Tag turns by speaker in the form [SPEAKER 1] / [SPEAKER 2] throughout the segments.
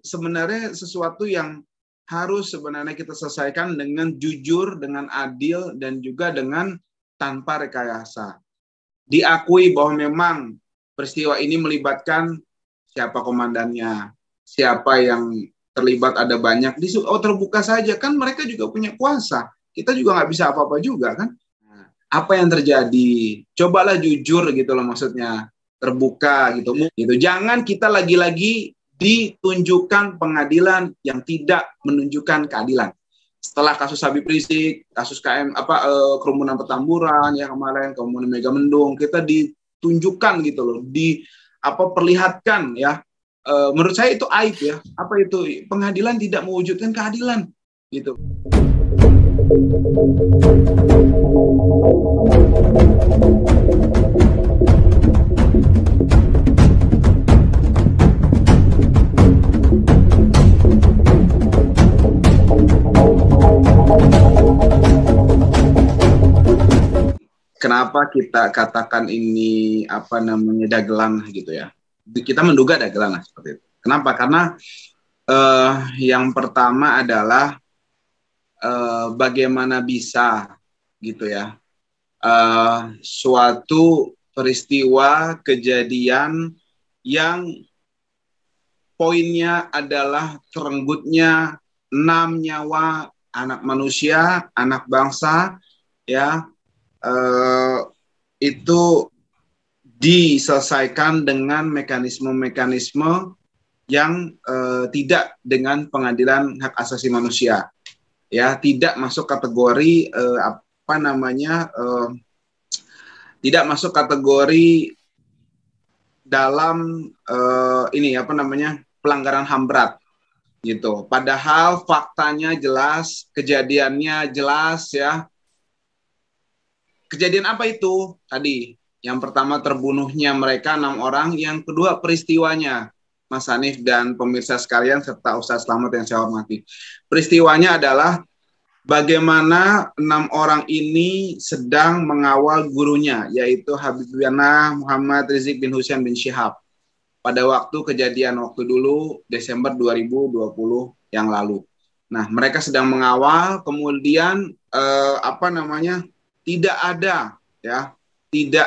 [SPEAKER 1] sebenarnya sesuatu yang harus sebenarnya kita selesaikan dengan jujur, dengan adil, dan juga dengan tanpa rekayasa. Diakui bahwa memang peristiwa ini melibatkan siapa komandannya, siapa yang terlibat, ada banyak. Terbuka saja, kan mereka juga punya kuasa. Kita juga nggak bisa apa-apa juga kan. Apa yang terjadi? Cobalah jujur gitu loh maksudnya. Terbuka gitu. Jangan kita lagi-lagi ditunjukkan pengadilan yang tidak menunjukkan keadilan. Setelah kasus Habib Rizik, kasus kerumunan Petamburan yang kemarin, kemudian Megamendung, kita ditunjukkan gitu loh, perlihatkan ya. Menurut saya itu aib ya. Apa itu? Pengadilan tidak mewujudkan keadilan gitu. Kenapa kita katakan ini dagelan gitu ya? Kita menduga dagelan seperti itu. Kenapa? Karena yang pertama adalah bagaimana bisa gitu ya suatu peristiwa kejadian yang poinnya adalah terenggutnya 6 nyawa anak manusia, anak bangsa ya. Itu diselesaikan dengan mekanisme-mekanisme yang tidak dengan pengadilan hak asasi manusia, ya, tidak masuk kategori tidak masuk kategori dalam pelanggaran HAM berat gitu. Padahal faktanya jelas, kejadiannya jelas ya. Kejadian apa itu? Tadi, yang pertama terbunuhnya mereka 6 orang, yang kedua peristiwanya, Mas Hanif dan pemirsa sekalian serta Ustaz Slamet yang saya hormati. Peristiwanya adalah bagaimana 6 orang ini sedang mengawal gurunya, yaitu Habibana Muhammad Rizik bin Hussein bin Syihab. Pada waktu kejadian dulu, Desember 2020 yang lalu. Nah, mereka sedang mengawal, kemudian tidak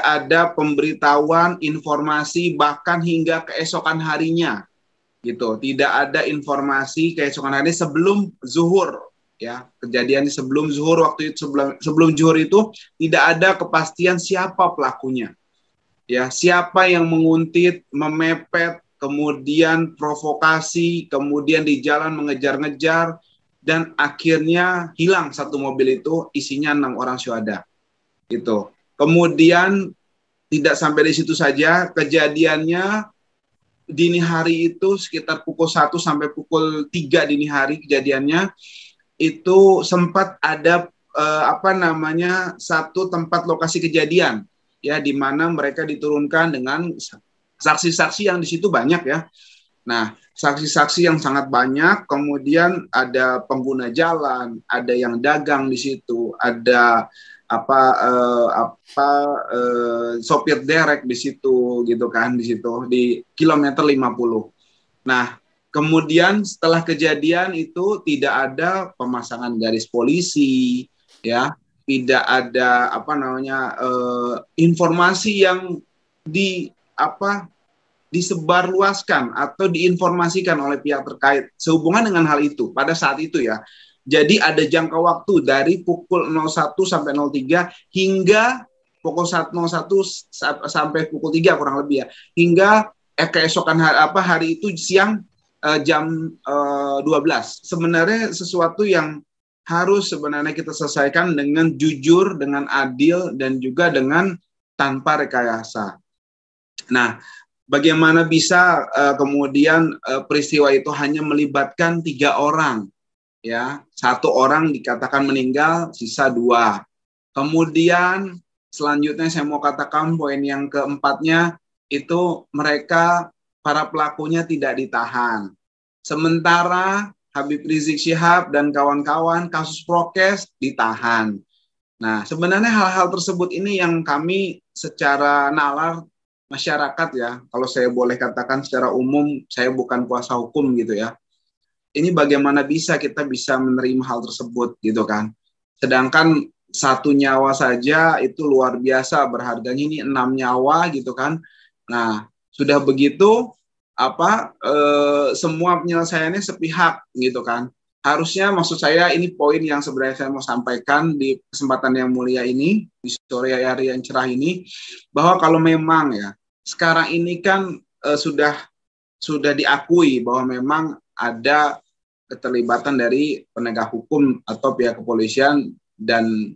[SPEAKER 1] ada pemberitahuan, informasi bahkan hingga keesokan harinya gitu. Tidak ada informasi keesokan hari sebelum zuhur ya. Kejadian sebelum zuhur, waktu itu sebelum zuhur itu tidak ada kepastian siapa pelakunya. Ya, siapa yang menguntit, memepet, kemudian provokasi, kemudian di jalan mengejar-ngejar dan akhirnya hilang satu mobil itu isinya 6 orang syuhada. Gitu. Kemudian tidak sampai di situ saja, kejadiannya dini hari itu sekitar pukul 1 sampai pukul 3 dini hari kejadiannya itu sempat ada satu tempat lokasi kejadian ya, di mana mereka diturunkan dengan saksi-saksi yang di situ banyak ya. Nah, saksi-saksi yang sangat banyak, kemudian ada pengguna jalan, ada yang dagang di situ, ada sopir derek di situ gitu kan, di situ di kilometer 50. Nah, kemudian setelah kejadian itu tidak ada pemasangan garis polisi ya, tidak ada informasi yang disebarluaskan atau diinformasikan oleh pihak terkait sehubungan dengan hal itu pada saat itu ya. Jadi ada jangka waktu dari pukul 01 sampai 03 hingga pukul 01 sampai pukul 3 kurang lebih ya. Hingga keesokan hari itu siang jam 12. Sebenarnya sesuatu yang harus sebenarnya kita selesaikan dengan jujur, dengan adil, dan juga dengan tanpa rekayasa. Nah, bagaimana bisa kemudian peristiwa itu hanya melibatkan 3 orang? Ya, 1 orang dikatakan meninggal, sisa 2. Kemudian selanjutnya saya mau katakan poin yang keempatnya itu mereka para pelakunya tidak ditahan. Sementara Habib Rizik Syihab dan kawan-kawan kasus prokes ditahan. Nah, sebenarnya hal-hal tersebut ini yang kami secara nalar masyarakat ya, kalau saya boleh katakan secara umum, saya bukan kuasa hukum gitu ya. Ini bagaimana kita bisa menerima hal tersebut gitu kan. Sedangkan satu nyawa saja itu luar biasa berharganya, ini 6 nyawa gitu kan. Nah, sudah begitu semua penyelesaiannya sepihak gitu kan. Harusnya maksud saya ini poin yang sebenarnya saya mau sampaikan di kesempatan yang mulia ini, di sore hari yang cerah ini, bahwa kalau memang ya sekarang ini kan sudah diakui bahwa memang ada keterlibatan dari penegak hukum atau pihak kepolisian dan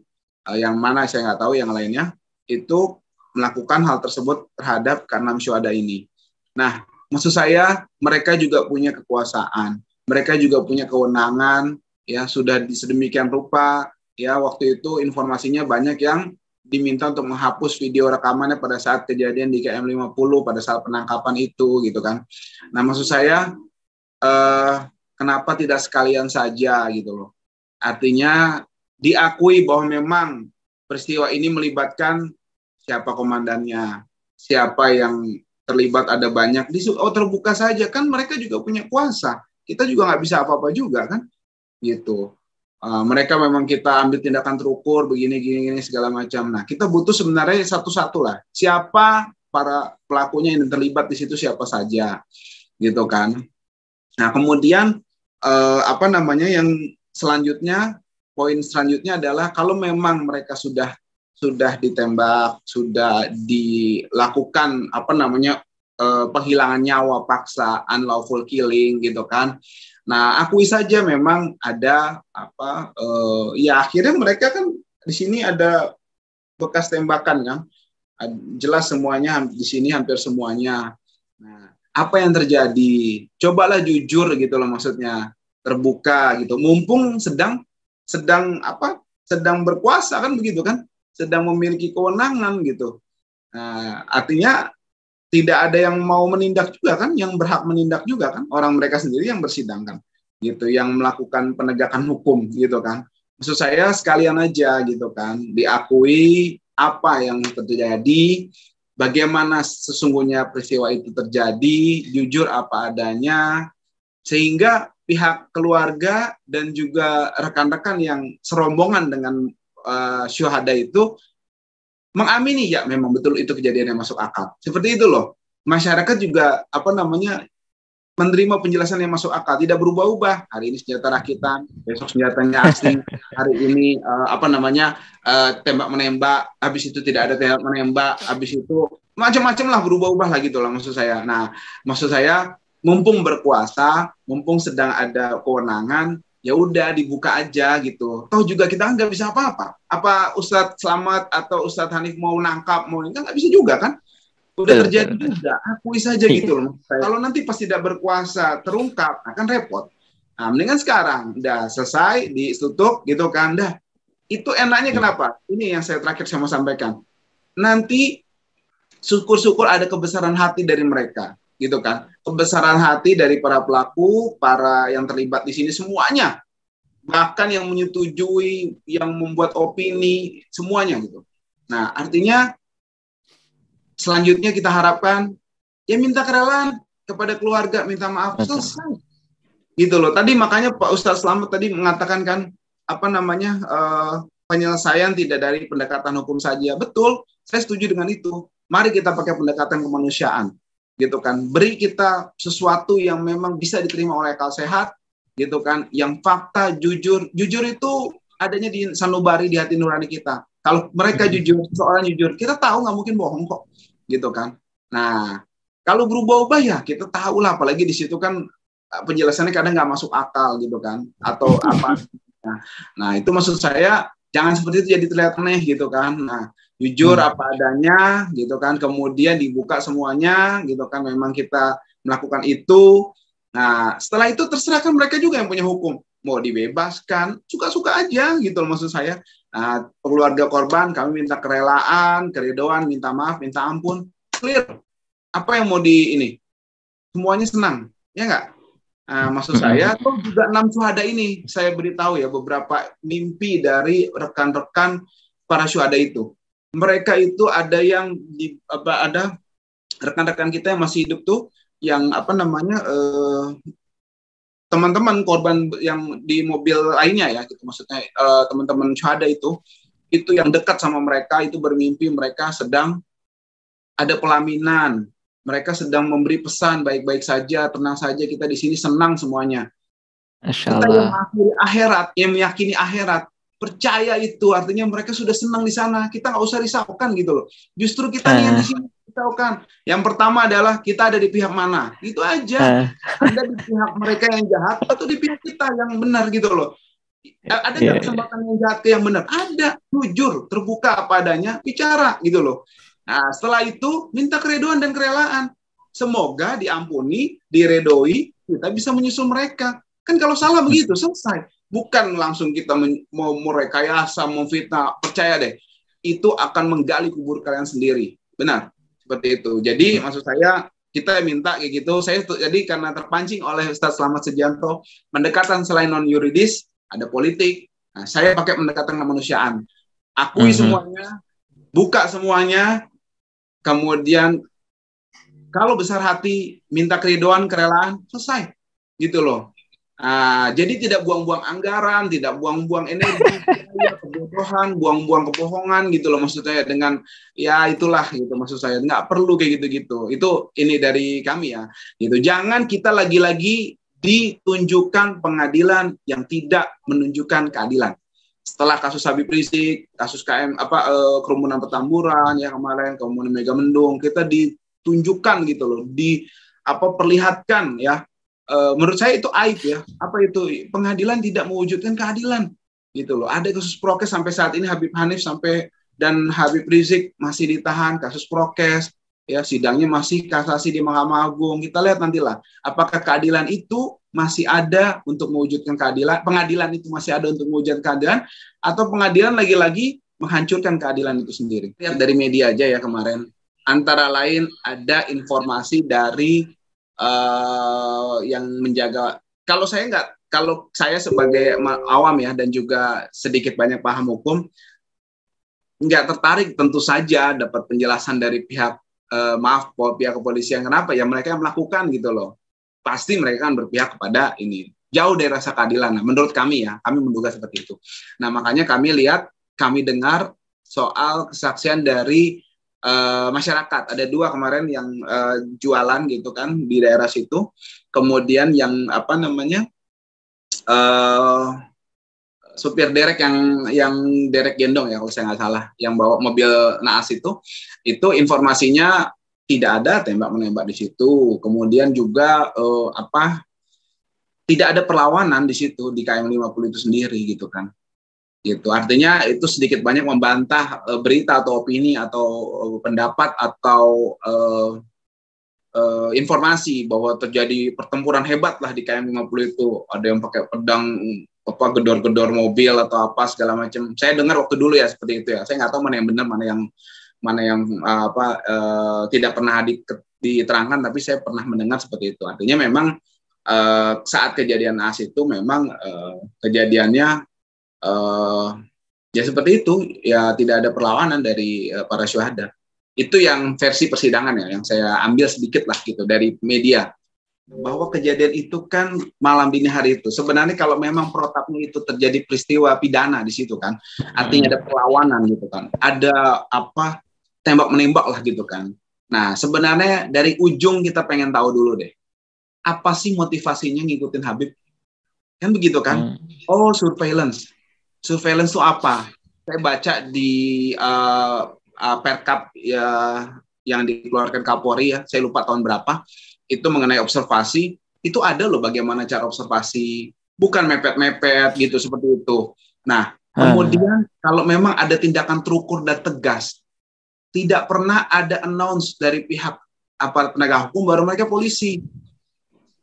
[SPEAKER 1] yang mana saya nggak tahu yang lainnya itu melakukan hal tersebut terhadap ke-6 syuhada ini. Nah, maksud saya mereka juga punya kekuasaan, mereka juga punya kewenangan, ya sudah sedemikian rupa, ya waktu itu informasinya banyak yang diminta untuk menghapus video rekamannya pada saat kejadian di KM 50 pada saat penangkapan itu gitu kan. Nah, maksud saya kenapa tidak sekalian saja gitu loh. Artinya diakui bahwa memang peristiwa ini melibatkan siapa komandannya, siapa yang terlibat, ada banyak. Terbuka saja, kan mereka juga punya kuasa. Kita juga nggak bisa apa-apa juga kan, gitu. Mereka memang kita ambil tindakan terukur, begini segala macam. Nah, kita butuh sebenarnya satu-satu lah. Siapa para pelakunya yang terlibat di situ, siapa saja, gitu kan. Nah, kemudian yang selanjutnya, poin selanjutnya adalah kalau memang mereka sudah ditembak, sudah dilakukan penghilangan nyawa paksa, unlawful killing gitu kan. Nah, akui saja memang ada akhirnya mereka kan di sini ada bekas tembakan kan. Jelas semuanya di sini hampir semuanya. Nah, apa yang terjadi? Cobalah jujur gitu loh, maksudnya terbuka gitu. Mumpung sedang berkuasa kan begitu kan, sedang memiliki kewenangan gitu. Nah, artinya tidak ada yang mau menindak juga kan, yang berhak menindak juga kan, orang mereka sendiri yang bersidang kan, gitu, yang melakukan penegakan hukum gitu kan. Maksud saya sekalian aja gitu kan, diakui apa yang terjadi, bagaimana sesungguhnya peristiwa itu terjadi, jujur apa adanya, sehingga pihak keluarga dan juga rekan-rekan yang serombongan dengan syuhada itu mengamini ya memang betul itu kejadian yang masuk akal. Seperti itu loh. Masyarakat juga menerima penjelasan yang masuk akal, tidak berubah-ubah. Hari ini senjata rakitan, besok senjatanya asing. Hari ini tembak menembak, habis itu tidak ada tembak menembak, habis itu macam-macam lah, berubah-ubah lah gitu lah maksud saya. Nah, maksud saya mumpung berkuasa, mumpung sedang ada kewenangan, ya udah dibuka aja gitu. Toh juga kita nggak bisa apa-apa. Apa Ustadz Slamet atau Ustadz Hanif mau nangkap, mau ini kan nggak bisa juga kan? Udah terjadi juga, akui saja gitu loh. Kalau nanti pas tidak berkuasa terungkap, akan repot. Nah, mendingan sekarang udah selesai, ditutup gitu kan, dah. Itu enaknya kenapa? Ini yang saya terakhir saya mau sampaikan. Nanti syukur-syukur ada kebesaran hati dari mereka, gitu kan? Kebesaran hati dari para pelaku, para yang terlibat di sini semuanya, bahkan yang menyetujui, yang membuat opini, semuanya gitu. Nah, artinya selanjutnya kita harapkan ya minta kerelaan kepada keluarga, minta maaf, selesai. Gitu loh. Tadi makanya Pak Ustadz Slamet tadi mengatakan kan penyelesaian tidak dari pendekatan hukum saja. Betul, saya setuju dengan itu. Mari kita pakai pendekatan kemanusiaan, gitu kan. Beri kita sesuatu yang memang bisa diterima oleh akal sehat, gitu kan. Yang fakta, jujur itu adanya di sanubari, di hati nurani kita. Kalau mereka jujur, seorang jujur, kita tahu nggak mungkin bohong kok, gitu kan. Nah, kalau berubah-ubah ya kita tahu lah, apalagi di situ kan penjelasannya kadang nggak masuk akal gitu kan, atau apa. Nah, itu maksud saya jangan seperti itu jadi terlihat aneh gitu kan. Nah, jujur apa adanya gitu kan, kemudian dibuka semuanya gitu kan, memang kita melakukan itu. Nah, setelah itu terserahkan mereka juga yang punya hukum, mau dibebaskan suka-suka aja gitu loh maksud saya. Nah, keluarga korban kami minta kerelaan, keridoan, minta maaf, minta ampun, clear. Apa yang mau ini? Semuanya senang, ya nggak? Nah, maksud saya tuh juga 6 syuhada ini saya beritahu ya beberapa mimpi dari rekan-rekan para syuhada itu. Mereka itu ada yang rekan-rekan kita yang masih hidup tuh, yang apa namanya, teman-teman korban yang di mobil lainnya ya, gitu maksudnya, teman-teman syuhada itu yang dekat sama mereka itu bermimpi mereka sedang ada pelaminan, mereka sedang memberi pesan baik-baik saja, tenang saja, kita di sini senang semuanya.
[SPEAKER 2] Masya
[SPEAKER 1] Kita yang
[SPEAKER 2] Allah.
[SPEAKER 1] mengakhiri akhirat, yang meyakini akhirat, percaya itu artinya mereka sudah senang di sana. Kita nggak usah risaukan gitu loh. Justru kita nih yang di sini risaukan. Yang pertama adalah kita ada di pihak mana. Itu aja. Anda di pihak mereka yang jahat atau di pihak kita yang benar gitu loh. Ada nggak kesempatan yang jahat ke yang benar? Ada. Jujur, terbuka apa adanya, bicara gitu loh. Nah, setelah itu minta keredoan dan kerelaan. Semoga diampuni, diredoi, kita bisa menyusul mereka. Kan kalau salah begitu, selesai. Bukan langsung kita mau merekayasa, memfitnah. Percaya deh, itu akan menggali kubur kalian sendiri. Benar, seperti itu. Jadi maksud saya, kita minta kayak gitu. Jadi karena terpancing oleh Ustadz Slamet Sugianto, pendekatan selain non-yuridis, ada politik. Nah, saya pakai pendekatan kemanusiaan. Akui semuanya, buka semuanya, kemudian kalau besar hati, minta keridoan, kerelaan, selesai. Gitu loh. Jadi tidak buang-buang anggaran, tidak buang-buang energi, kebodohan, buang-buang kebohongan gitu loh maksud saya, dengan ya itulah gitu maksud saya, nggak perlu kayak gitu-gitu. Itu ini dari kami ya. Gitu. Jangan kita lagi-lagi ditunjukkan pengadilan yang tidak menunjukkan keadilan. Setelah kasus Habib Rizik, kasus kerumunan Petamburan ya kemarin, kerumunan Megamendung, kita ditunjukkan gitu loh, perlihatkan ya. Menurut saya itu aib ya. Apa itu? Pengadilan tidak mewujudkan keadilan gitu loh. Ada kasus prokes sampai saat ini, Habib Hanif dan Habib Rizik masih ditahan kasus prokes ya, sidangnya masih kasasi di Mahkamah Agung. Kita lihat nantilah apakah keadilan itu masih ada untuk mewujudkan keadilan, pengadilan itu masih ada untuk mewujudkan keadilan, atau pengadilan lagi-lagi menghancurkan keadilan itu sendiri. Lihat dari media aja ya kemarin, antara lain ada informasi dari yang menjaga, kalau saya sebagai awam ya, dan juga sedikit banyak paham hukum, nggak tertarik tentu saja dapat penjelasan dari pihak pihak kepolisian. Kenapa? Ya mereka yang melakukan gitu loh. Pasti mereka kan berpihak kepada ini. Jauh dari rasa keadilan. Nah, menurut kami ya, kami menduga seperti itu. Nah, makanya kami dengar soal kesaksian dari masyarakat. Ada 2 kemarin yang jualan gitu kan di daerah situ. Kemudian yang supir derek yang derek gendong ya kalau saya nggak salah, yang bawa mobil naas itu informasinya tidak ada tembak menembak di situ. Kemudian juga tidak ada perlawanan di situ di KM 50 itu sendiri gitu kan. Gitu. Artinya itu sedikit banyak membantah berita atau opini atau pendapat atau informasi bahwa terjadi pertempuran hebat lah di KM 50 itu. Ada yang pakai pedang, gedor-gedor mobil atau apa segala macam. Saya dengar waktu dulu ya seperti itu ya. Saya nggak tahu mana yang benar, mana yang tidak pernah diterangkan, tapi saya pernah mendengar seperti itu. Artinya memang saat kejadian naas itu memang kejadiannya ya seperti itu, ya tidak ada perlawanan dari para syuhada. Itu yang versi persidangan ya, yang saya ambil sedikit lah gitu dari media, bahwa kejadian itu kan malam dini hari itu. Sebenarnya kalau memang protapnya itu terjadi peristiwa pidana di situ kan, artinya ada perlawanan gitu kan, ada tembak menembak lah gitu kan. Nah sebenarnya dari ujung kita pengen tahu dulu deh, apa sih motivasinya ngikutin Habib, kan begitu kan? Oh, surveillance itu apa? Saya baca di Perkap ya, yang dikeluarkan Kapolri ya, saya lupa tahun berapa, itu mengenai observasi. Itu ada loh bagaimana cara observasi, bukan mepet-mepet gitu seperti itu. Nah, kemudian kalau memang ada tindakan terukur dan tegas, tidak pernah ada announce dari pihak aparat penegak hukum, baru mereka polisi.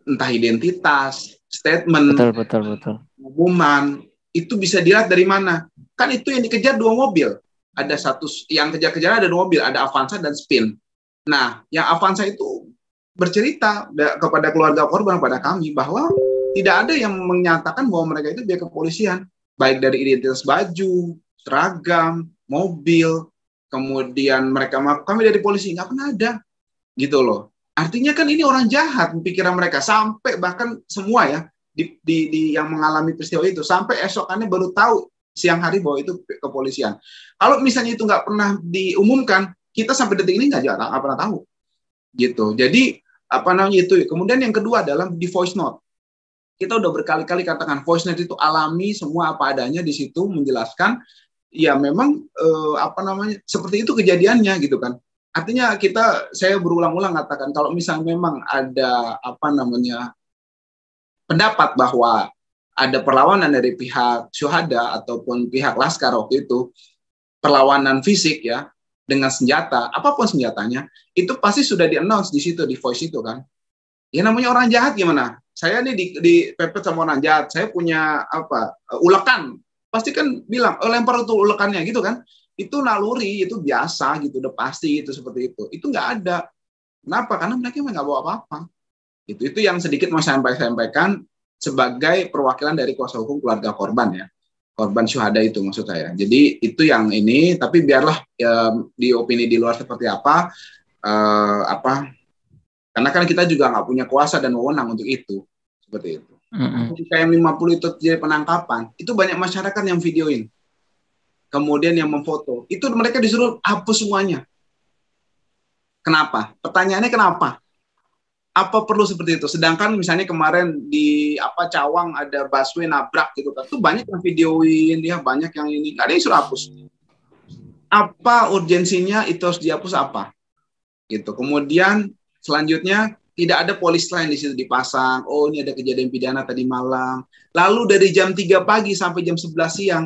[SPEAKER 1] Entah identitas, statement,
[SPEAKER 2] betul.
[SPEAKER 1] pengumuman, itu bisa dilihat dari mana? Kan itu yang dikejar 2 mobil. Ada satu yang kejar-kejar, ada 2 mobil, ada Avanza dan Spin. Nah, yang Avanza itu bercerita kepada keluarga korban, pada kami, bahwa tidak ada yang menyatakan bahwa mereka itu pihak kepolisian, baik dari identitas baju, seragam, mobil, kemudian mereka kami dari polisi, nggak pernah ada. gitu loh. Artinya kan ini orang jahat pikiran mereka, sampai bahkan semua ya di yang mengalami peristiwa itu sampai esokannya baru tahu siang hari bahwa itu kepolisian. Kalau misalnya itu nggak pernah diumumkan, kita sampai detik ini nggak pernah tahu gitu. Jadi apa namanya itu. Kemudian yang kedua adalah di voice note. Kita udah berkali-kali katakan voice note itu alami, semua apa adanya di situ, menjelaskan ya memang apa namanya seperti itu kejadiannya gitu kan. Artinya saya berulang-ulang katakan kalau misalnya memang ada apa namanya pendapat bahwa ada perlawanan dari pihak syuhada ataupun pihak laskar waktu itu, perlawanan fisik ya dengan senjata, apapun senjatanya, itu pasti sudah di-announce di situ, di voice itu kan. Ya namanya orang jahat gimana? Saya nih dipepet sama orang jahat, saya punya apa ulekan, pasti kan bilang, lempar itu ulekannya gitu kan. Itu naluri, itu biasa gitu, udah pasti itu seperti itu. Itu nggak ada. Kenapa? Karena mereka nggak bawa apa-apa. Itu yang sedikit mau saya sampaikan sebagai perwakilan dari kuasa hukum keluarga korban ya. Korban syuhada itu maksud saya. Jadi itu yang ini, tapi biarlah ya, di opini di luar seperti apa, karena kan kita juga nggak punya kuasa dan wewenang untuk itu. Seperti itu. Ketika yang 50 itu jadi penangkapan, itu banyak masyarakat yang videoin. Kemudian yang memfoto, itu mereka disuruh hapus semuanya. Kenapa? Pertanyaannya kenapa? Apa perlu seperti itu? Sedangkan misalnya kemarin di Cawang ada busway nabrak gitu kan, itu banyak yang videoin, ya banyak yang ini, nggak ada yang disuruh hapus. Apa urgensinya itu harus dihapus apa? Gitu. Kemudian selanjutnya tidak ada polis lain di situ dipasang. Oh ini ada kejadian pidana tadi malam. Lalu dari jam 3 pagi sampai jam 11 siang.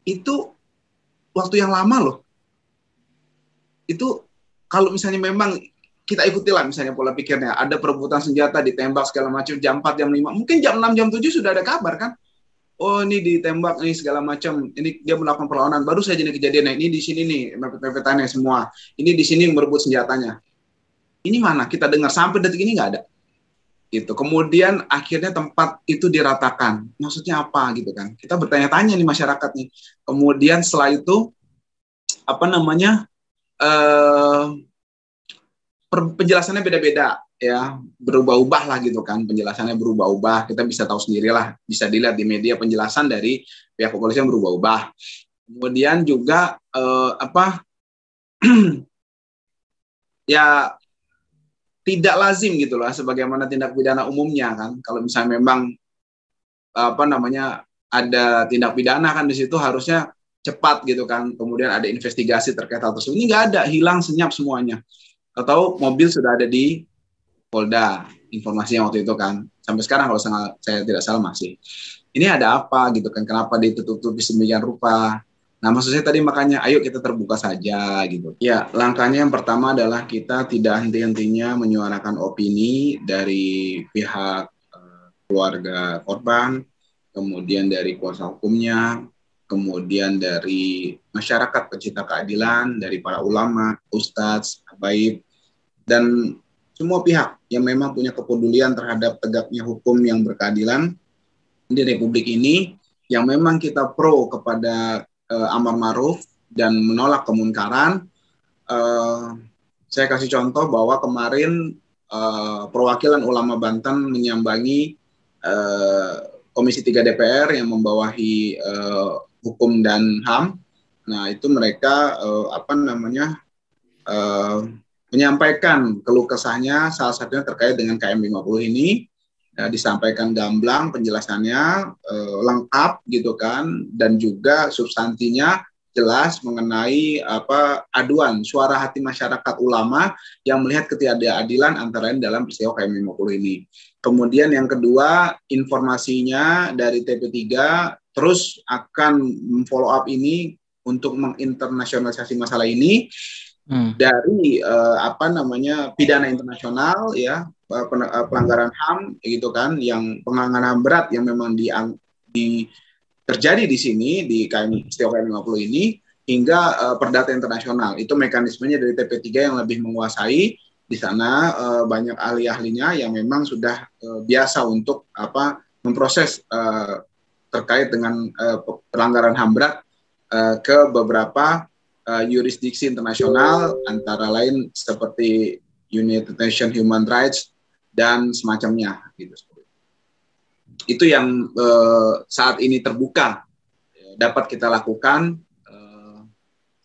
[SPEAKER 1] Itu waktu yang lama loh. Itu kalau misalnya memang kita ikutilah misalnya pola pikirnya, ada perebutan senjata, ditembak segala macam, jam 4, jam 5, mungkin jam 6, jam 7 sudah ada kabar kan? Oh ini ditembak nih segala macam, ini dia melakukan perlawanan, baru saja ini kejadiannya, ini di sini nih mepet-mepetannya semua, ini di sini merebut senjatanya. Ini mana kita dengar sampai detik ini nggak ada. Gitu. Kemudian akhirnya tempat itu diratakan. Maksudnya apa gitu kan? Kita bertanya-tanya nih masyarakat nih. Kemudian setelah itu apa namanya penjelasannya beda-beda ya, berubah-ubah lah gitu kan, penjelasannya berubah-ubah. Kita bisa tahu sendirilah, bisa dilihat di media penjelasan dari pihak kepolisian berubah-ubah. Kemudian juga ya tidak lazim gitulah sebagaimana tindak pidana umumnya kan. Kalau misalnya memang ada tindak pidana kan di situ harusnya cepat gitu kan. Kemudian ada investigasi terkait hal tersebut. Ini nggak ada, hilang senyap semuanya. Atau mobil sudah ada di Polda, informasinya waktu itu kan. Sampai sekarang kalau saya tidak salah masih. Ini ada apa gitu kan? Kenapa ditutup-tutupi sedemikian rupa? Nah, maksud saya tadi makanya ayo kita terbuka saja gitu. Ya, langkahnya yang pertama adalah kita tidak henti-hentinya menyuarakan opini dari pihak keluarga korban, kemudian dari kuasa hukumnya, kemudian dari masyarakat pecinta keadilan, dari para ulama, ustadz, habaib, dan semua pihak yang memang punya kepedulian terhadap tegaknya hukum yang berkeadilan di Republik ini, yang memang kita pro kepada amar ma'ruf dan menolak kemunkaran. Saya kasih contoh bahwa kemarin perwakilan ulama Banten menyambangi Komisi 3 DPR yang membawahi hukum dan HAM. Nah itu mereka menyampaikan keluh kesahnya, salah satunya terkait dengan KM 50 ini. Disampaikan gamblang penjelasannya lengkap gitu kan, dan juga substansinya jelas mengenai aduan suara hati masyarakat ulama yang melihat ketidakadilan antara lain dalam peristiwa KM 50 ini. Kemudian yang kedua, informasinya dari TP3 terus akan follow up ini untuk menginternasionalisasi masalah ini dari pidana internasional ya, pelanggaran HAM gitu kan, yang pelanggaran berat yang memang terjadi di sini di peristiwa KM 50 ini, hingga perdata internasional. Itu mekanismenya dari TP3 yang lebih menguasai. Di sana banyak ahli-ahlinya yang memang sudah biasa untuk memproses terkait dengan pelanggaran HAM berat ke beberapa yurisdiksi internasional, antara lain seperti United Nations Human Rights dan semacamnya gitu. Itu yang saat ini terbuka dapat kita lakukan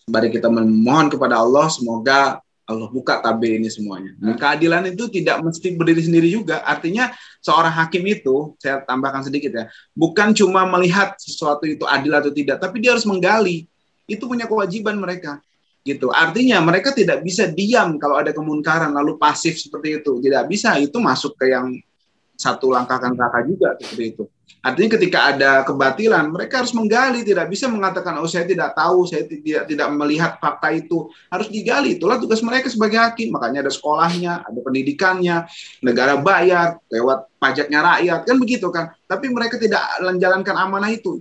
[SPEAKER 1] sembari kita memohon kepada Allah, semoga Allah buka tabir ini semuanya. Dan keadilan itu tidak mesti berdiri sendiri juga. Artinya seorang hakim itu, saya tambahkan sedikit ya, bukan cuma melihat sesuatu itu adil atau tidak, tapi dia harus menggali. Itu punya kewajiban mereka. Gitu. Artinya mereka tidak bisa diam kalau ada kemunkaran lalu pasif seperti itu. Tidak bisa, itu masuk ke yang satu langkah kakak juga seperti itu. Artinya ketika ada kebatilan, mereka harus menggali, tidak bisa mengatakan, oh saya tidak tahu, saya tidak melihat fakta itu. Harus digali, itulah tugas mereka sebagai hakim. Makanya ada sekolahnya, ada pendidikannya, negara bayar, lewat pajaknya rakyat, kan begitu kan. Tapi mereka tidak menjalankan amanah itu.